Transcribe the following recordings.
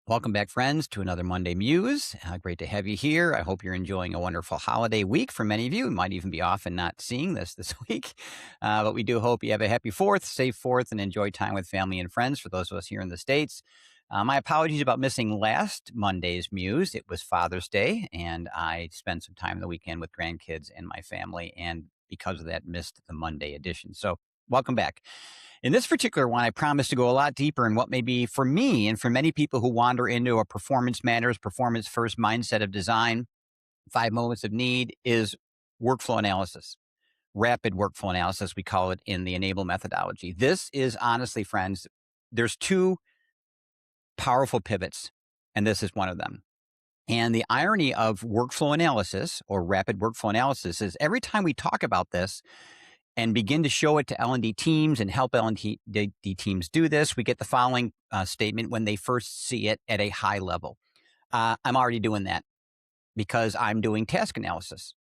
Welcome back, friends, to another Monday Muse. Great to have you here. I hope you're enjoying a wonderful holiday week. For many of you, might even be off and not seeing this week. But we do hope you have a happy 4th, safe 4th, and enjoy time with family and friends for those of us here in the States. My apologies about missing last Monday's Muse. It was Father's Day, and I spent some time the weekend with grandkids and my family, and because of that, missed the Monday edition. So welcome back. In this particular one, I promise to go a lot deeper in what may be for me and for many people who wander into a performance matters, performance first mindset of design. 5 moments of need is workflow analysis, rapid workflow analysis, we call it in the Enable methodology. This is honestly, friends, there's two powerful pivots, and this is one of them. And the irony of workflow analysis or rapid workflow analysis is every time we talk about this, and begin to show it to L&D teams and help L&D teams do this, we get the following statement when they first see it at a high level. I'm already doing that because I'm doing task analysis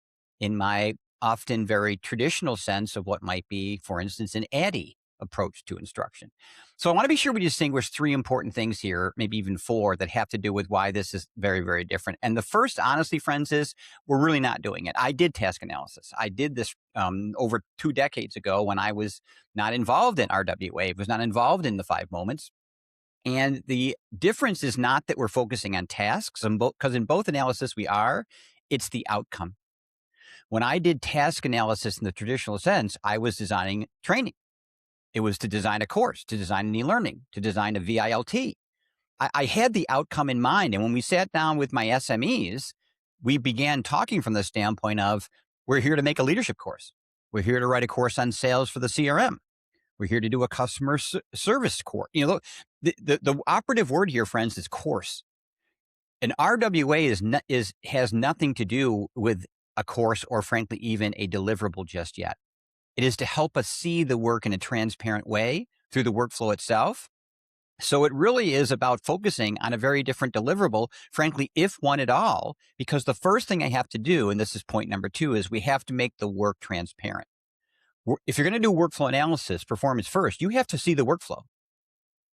in my often very traditional sense of what might be, for instance, an ADDIE approach to instruction. So I want to be sure we distinguish three important things here, maybe even four, that have to do with why this is very, very different. And the first, honestly, friends, is we're really not doing it. I did task analysis. I did this over 2 decades ago when I was not involved in RWA, was not involved in the 5 moments. And the difference is not that we're focusing on tasks, because in both analysis we are, it's the outcome. When I did task analysis in the traditional sense, I was designing training. It was to design a course, to design an e-learning, to design a VILT. I had the outcome in mind. And when we sat down with my SMEs, we began talking from the standpoint of, we're here to make a leadership course. We're here to write a course on sales for the CRM. We're here to do a customer service course. You know, the operative word here, friends, is course. An RWA has nothing to do with a course or frankly, even a deliverable just yet. It is to help us see the work in a transparent way through the workflow itself. So it really is about focusing on a very different deliverable, frankly, if one at all, because the first thing I have to do, and this is point number 2, is we have to make the work transparent. If you're going to do workflow analysis, performance first, you have to see the workflow.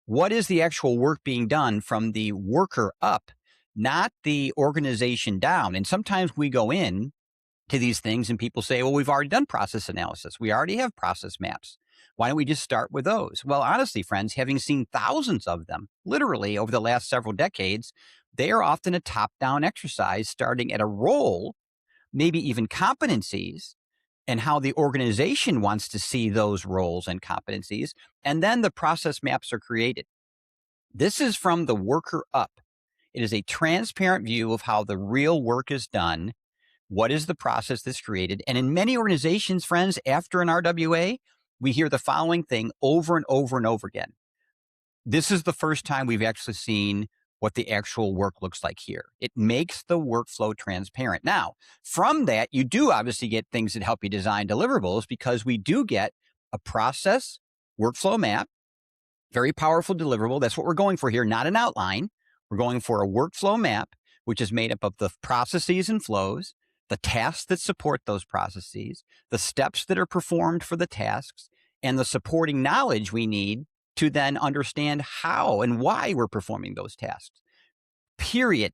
What is the actual work being done from the worker up, not the organization down? And sometimes we go in to these things and people say, well, we've already done process analysis. We already have process maps. Why don't we just start with those? Well, honestly, friends, having seen thousands of them, literally over the last several decades, they are often a top-down exercise starting at a role, maybe even competencies, and how the organization wants to see those roles and competencies. And then the process maps are created. This is from the worker up. It is a transparent view of how the real work is done. What is the process that's created? And in many organizations, friends, after an RWA, we hear the following thing over and over and over again. This is the first time we've actually seen what the actual work looks like here. It makes the workflow transparent. Now, from that, you do obviously get things that help you design deliverables because we do get a process workflow map, very powerful deliverable. That's what we're going for here, not an outline. We're going for a workflow map, which is made up of the processes and flows, the tasks that support those processes, the steps that are performed for the tasks, and the supporting knowledge we need to then understand how and why we're performing those tasks. Period.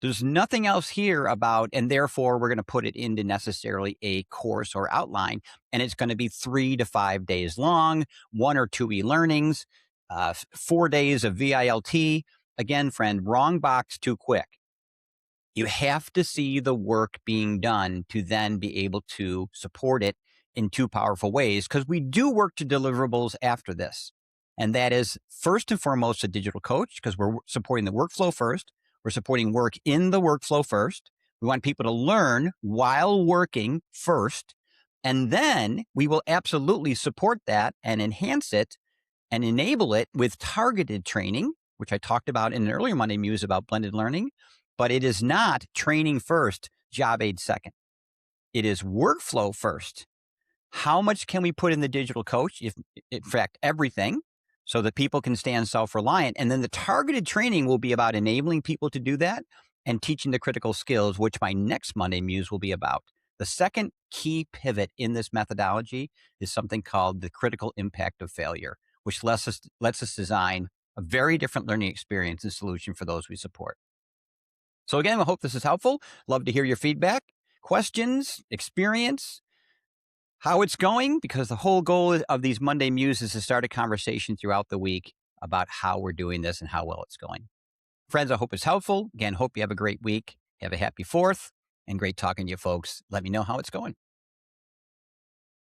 There's nothing else here about, and therefore we're going to put it into necessarily a course or outline, and it's going to be 3 to 5 days long, 1 or 2 e-learnings, 4 days of VILT. Again, friend, wrong box too quick. You have to see the work being done to then be able to support it in 2 powerful ways, because we do work to deliverables after this. And that is first and foremost a digital coach, because we're supporting the workflow first. We're supporting work in the workflow first. We want people to learn while working first. And then we will absolutely support that and enhance it and enable it with targeted training, which I talked about in an earlier Monday Muse about blended learning. But it is not training first, job aid second. It is workflow first. How much can we put in the digital coach? If, in fact, everything, so that people can stand self-reliant. And then the targeted training will be about enabling people to do that and teaching the critical skills, which my next Monday Muse will be about. The second key pivot in this methodology is something called the critical impact of failure, which lets us design a very different learning experience and solution for those we support. So again, I hope this is helpful. Love to hear your feedback, questions, experience, how it's going, because the whole goal of these Monday Muse is to start a conversation throughout the week about how we're doing this and how well it's going. Friends, I hope it's helpful. Again, hope you have a great week. Have a happy 4th and great talking to you folks. Let me know how it's going.